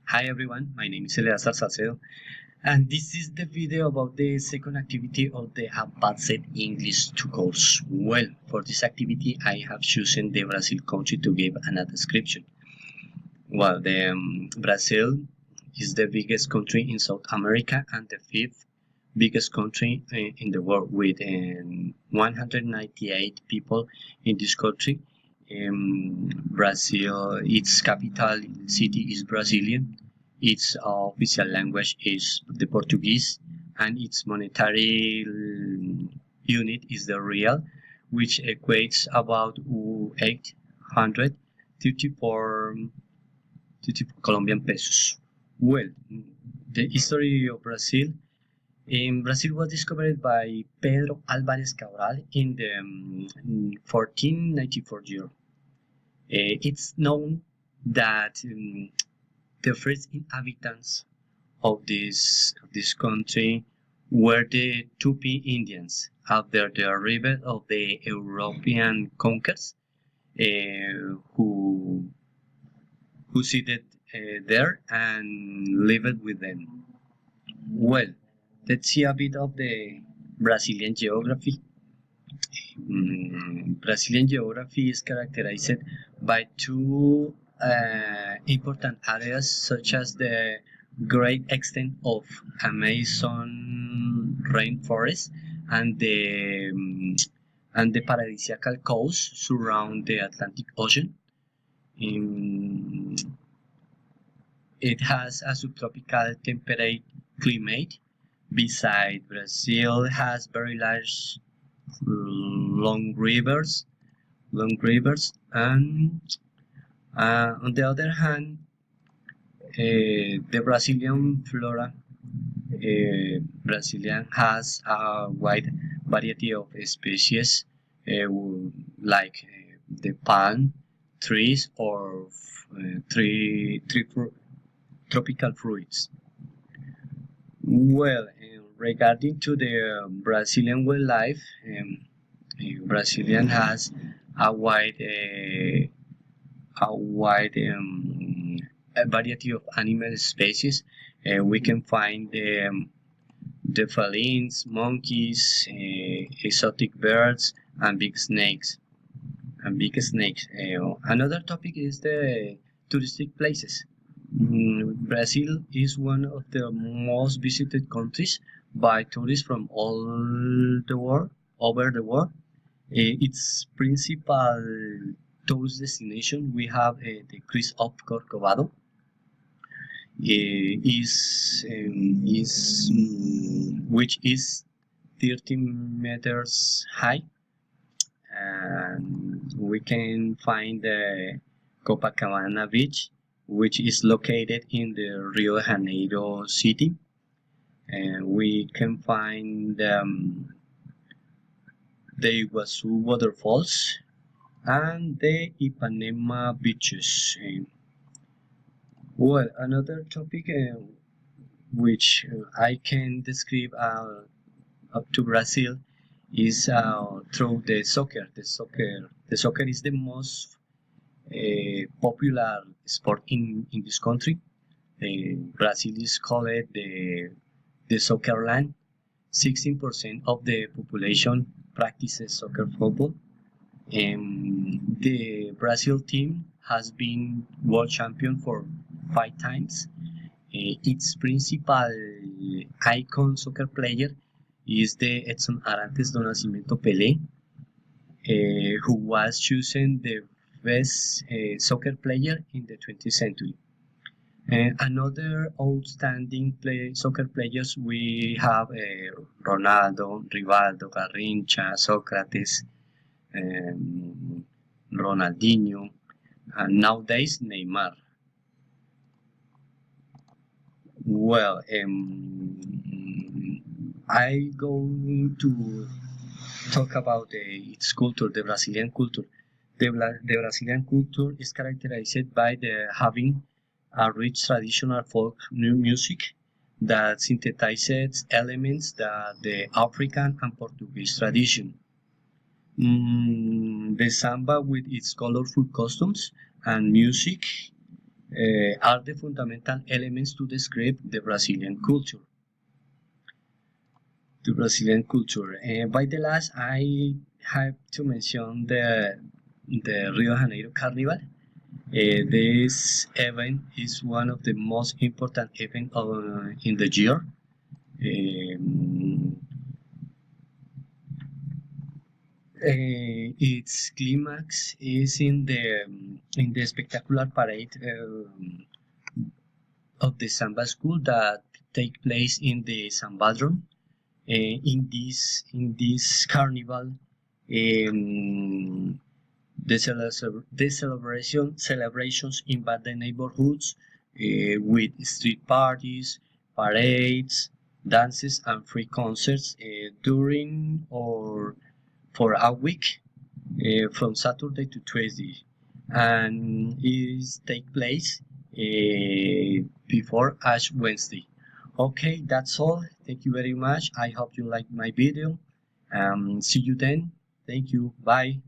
Hi everyone, my name is Eleazar Salcedo, and this is the video about the second activity of the Advanced English 2 course. Well, for this activity, I have chosen the Brazil country to give a description. Well, Brazil is the biggest country in South America and the fifth biggest country in the world with 198 people in this country. Brazil, its capital city is Brazilian. Its official language is the Portuguese, and its monetary unit is the real, which equates about 834 Colombian pesos. Well, the history of Brazil. Brazil was discovered by Pedro Álvares Cabral in the 1494 year. It's known that the first inhabitants of this country were the Tupi Indians after the arrival of the European conquerors, who settled there and lived with them. Well, let's see a bit of the Brazilian geography. Brazilian geography is characterized by two important areas, such as the great extent of Amazon rainforest and the paradisiacal coast surround the Atlantic Ocean. Um, it has a subtropical temperate climate. Beside Brazil has very large long rivers, and on the other hand, the Brazilian flora, Brazilian has a wide variety of species, like the palm trees or tropical fruits. Well, regarding to the Brazilian wildlife, Brazilian has a wide a variety of animal species. We can find the felines, monkeys, exotic birds, and big snakes. Another topic is the touristic places. Brazil is one of the most visited countries by tourists from all the world, over the world. Its principal tourist destination we have the Chris of Corcovado. Which is 13 meters high, and we can find the Copacabana Beach, which is located in the Rio de Janeiro city. And we can find the Iguazu waterfalls and the Ipanema beaches. Well, another topic which I can describe up to Brazil is through the soccer. The soccer is the most popular sport in this country. Brazil is called the soccer land. 16% of the population practices soccer football. The Brazil team has been world champion for 5 times. Its principal icon soccer player is the Edson Arantes do Nascimento Pelé, who was chosen the best soccer player in the 20th century. Another outstanding soccer players we have Ronaldo, Rivaldo, Garrincha, Socrates, Ronaldinho, and nowadays Neymar. Well, I going to talk about its culture, the Brazilian culture. The Brazilian culture is characterized by having a rich traditional folk music that synthesizes elements that the African and Portuguese tradition. The samba with its colorful costumes and music are the fundamental elements to describe the Brazilian culture. The Brazilian culture. By the last, I have to mention the Rio de Janeiro Carnival. This event is one of the most important events in the year. Its climax is in the spectacular parade of the Samba School that take place in the Sambadrome. In this carnival, the celebrations invade the neighborhoods with street parties, parades, dances, and free concerts during or for a week from Saturday to Tuesday, and it take place before Ash Wednesday. Okay, that's all. Thank you very much. I hope you like my video. See you then. Thank you. Bye.